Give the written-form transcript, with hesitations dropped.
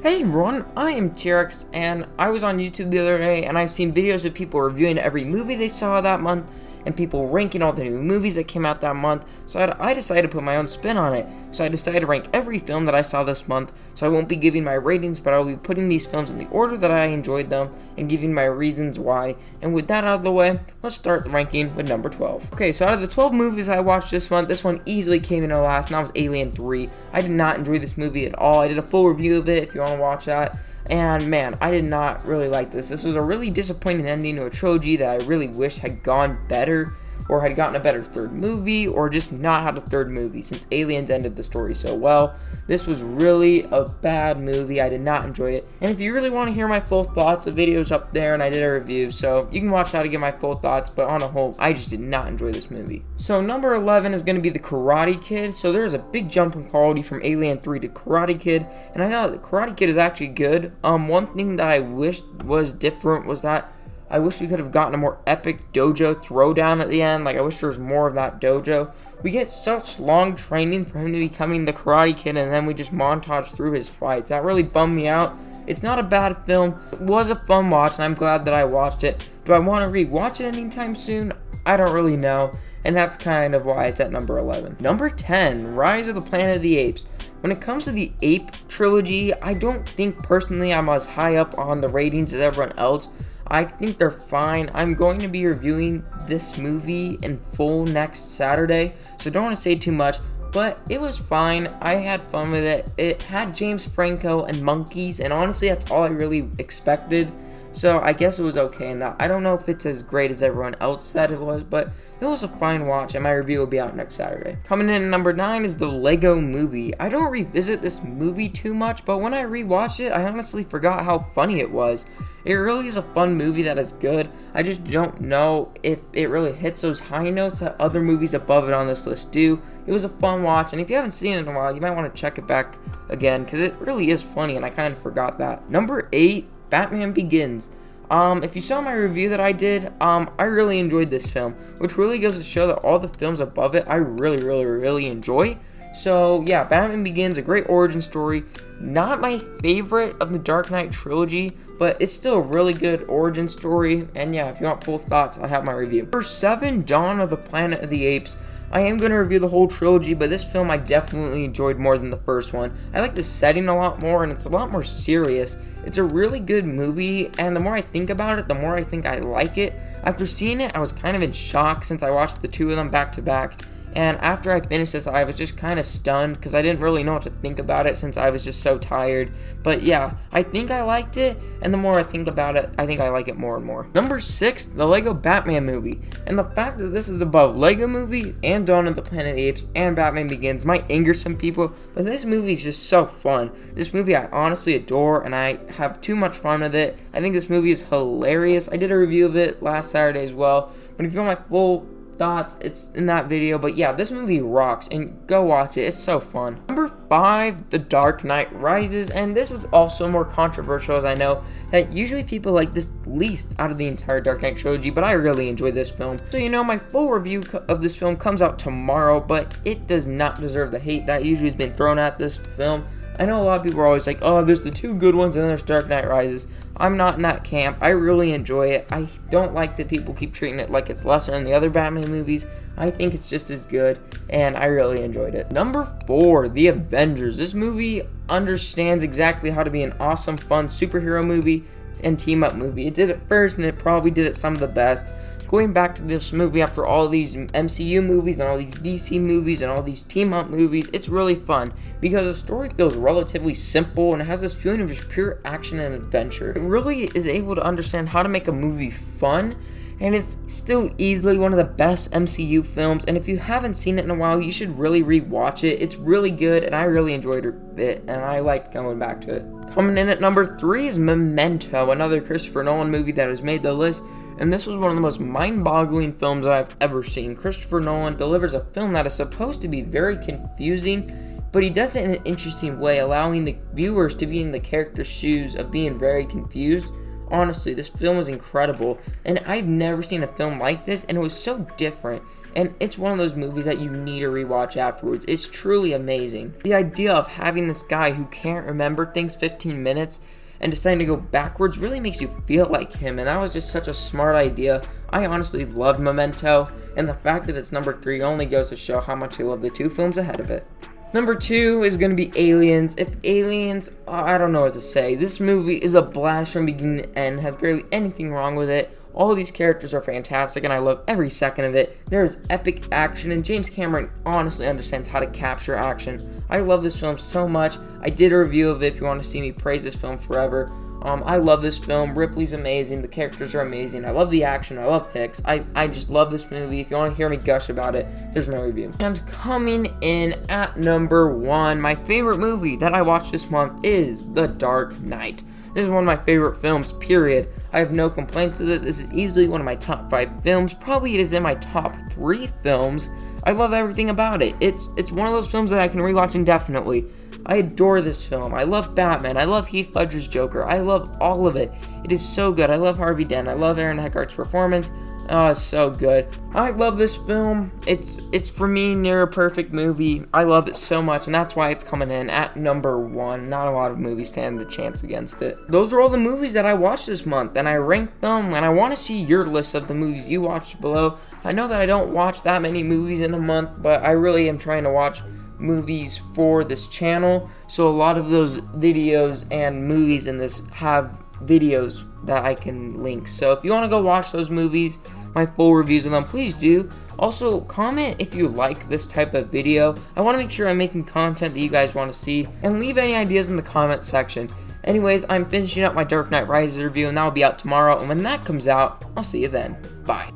Hey everyone, I am T-Rex, and I was on YouTube the other day, and I've seen videos of people reviewing every movie they saw that month, and people ranking all the new movies that came out that month, so I decided to put my own spin on it. So I decided to rank every film that I saw this month, so I won't be giving my ratings, but I'll be putting these films in the order that I enjoyed them, and giving my reasons why. And with that out of the way, let's start the ranking with number 12. Okay, so out of the 12 movies I watched this month, this one easily came in last, and that was Alien 3. I did not enjoy this movie at all. I did a full review of it if you want to watch that. And man, I did not really like this. This was a really disappointing ending to a trilogy that I really wish had gone better, or had gotten a better third movie, or just not had a third movie, since Aliens ended the story so well. This was really a bad movie. I did not enjoy it. And if you really want to hear my full thoughts, the video's up there, and I did a review, so you can watch that to get my full thoughts, but on a whole, I just did not enjoy this movie. So number 11 is going to be The Karate Kid. So there's a big jump in quality from Alien 3 to Karate Kid, and I thought The Karate Kid is actually good. One thing that I wished was different was that I wish we could have gotten a more epic dojo throwdown at the end. Like, I wish there was more of that dojo. We get such long training for him to becoming the Karate Kid, and then we just montage through his fights. That really bummed me out. It's not a bad film. It was a fun watch, and I'm glad that I watched it. Do I want to rewatch it anytime soon? I don't really know, and that's kind of why it's at number 11. Number 10, Rise of the Planet of the Apes. When it comes to the Ape trilogy, I don't think personally I'm as high up on the ratings as everyone else. I think they're fine. I'm going to be reviewing this movie in full next Saturday, so don't want to say too much, but it was fine. I had fun with it. It had James Franco and monkeys, and honestly, that's all I really expected, so I guess it was okay in that. I don't know if it's as great as everyone else said it was, but it was a fine watch, and my review will be out next Saturday. Coming in at number 9 is the Lego Movie. I don't revisit this movie too much, but when I rewatched it, I honestly forgot how funny it was. It really is a fun movie that is good. I just don't know if it really hits those high notes that other movies above it on this list do. It was a fun watch, and if you haven't seen it in a while, you might want to check it back again, because it really is funny, and I kind of forgot that. Number 8, Batman Begins. If you saw my review that I did, I really enjoyed this film, which really goes to show that all the films above it I really enjoy. So yeah, Batman Begins, a great origin story. Not my favorite of the Dark Knight trilogy, but it's still a really good origin story. And yeah, if you want full thoughts, I have my review. Number 7, Dawn of the Planet of the Apes. I am going to review the whole trilogy, but this film I definitely enjoyed more than the first one. I like the setting a lot more, and it's a lot more serious. It's a really good movie, and the more I think about it, the more I think I like it. After seeing it, I was kind of in shock since I watched the two of them back to back. And after I finished this, I was just kind of stunned because I didn't really know what to think about it since I was just so tired. But yeah, I think I liked it, and the more I think about it, I think I like it more and more. Number 6, the Lego Batman Movie. And the fact that this is above Lego Movie and Dawn of the Planet of the Apes and Batman Begins might anger some people, but this movie is just so fun. This movie I honestly adore, and I have too much fun with it. I think this movie is hilarious. I did a review of it last Saturday as well, but if you want my full thoughts, it's in that video. But yeah, this movie rocks, and go watch it. It's so fun. Number 5, The Dark Knight Rises, and this was also more controversial, as I know that usually people like this least out of the entire Dark Knight trilogy, but I really enjoyed this film. So you know, my full review of this film comes out tomorrow, but it does not deserve the hate that usually has been thrown at this film. I know a lot of people are always like, oh, there's the 2 good ones and there's Dark Knight Rises. I'm not in that camp. I really enjoy it. I don't like that people keep treating it like it's lesser than the other Batman movies. I think it's just as good, and I really enjoyed it. Number 4, The Avengers. This movie understands exactly how to be an awesome, fun superhero movie and team-up movie. It did it first, and it probably did it some of the best. Going back to this movie after all these MCU movies and all these DC movies and all these team-up movies, it's really fun because the story feels relatively simple and it has this feeling of just pure action and adventure. It really is able to understand how to make a movie fun, and it's still easily one of the best MCU films, and if you haven't seen it in a while, you should really rewatch it. It's really good, and I really enjoyed it, and I liked going back to it. Coming in at number 3 is Memento, another Christopher Nolan movie that has made the list. And this was one of the most mind-boggling films I've ever seen. Christopher Nolan delivers a film that is supposed to be very confusing, but he does it in an interesting way, allowing the viewers to be in the character's shoes of being very confused. Honestly, this film was incredible, and I've never seen a film like this, and it was so different. and it's one of those movies that you need to rewatch afterwards. It's truly amazing. The idea of having this guy who can't remember things 15 minutes and deciding to go backwards really makes you feel like him, and that was just such a smart idea. I honestly loved Memento, and the fact that it's number 3 only goes to show how much I love the 2 films ahead of it. Number 2 is going to be Aliens. I don't know what to say. This movie is a blast from beginning to end, has barely anything wrong with it. All these characters are fantastic, and I love every second of it. There is epic action, and James Cameron honestly understands how to capture action. I love this film so much. I did a review of it if you want to see me praise this film forever. I love this film. Ripley's amazing. The characters are amazing. I love the action. I love Hicks. I just love this movie. If you want to hear me gush about it, there's my review. And coming in at number 1, my favorite movie that I watched this month is The Dark Knight. This is one of my favorite films, period. I have no complaints with it. This is easily one of my top 5 films. Probably it is in my top 3 films. I love everything about it. It's one of those films that I can rewatch indefinitely. I adore this film. I love Batman. I love Heath Ledger's Joker. I love all of it. It is so good. I love Harvey Dent. I love Aaron Eckhart's performance. Oh, it's so good. I love this film. It's for me near a perfect movie. I love it so much, and that's why it's coming in at number 1. Not a lot of movies stand a chance against it. Those are all the movies that I watched this month, and I ranked them, and I want to see your list of the movies you watched below. I know that I don't watch that many movies in a month, but I really am trying to watch movies for this channel, so a lot of those videos and movies in this have videos that I can link. So if you want to go watch those movies, my full reviews of them, please do. Also, comment if you like this type of video. I want to make sure I'm making content that you guys want to see, and leave any ideas in the comment section. Anyways, I'm finishing up my Dark Knight Rises review, and that will be out tomorrow, and when that comes out, I'll see you then. Bye.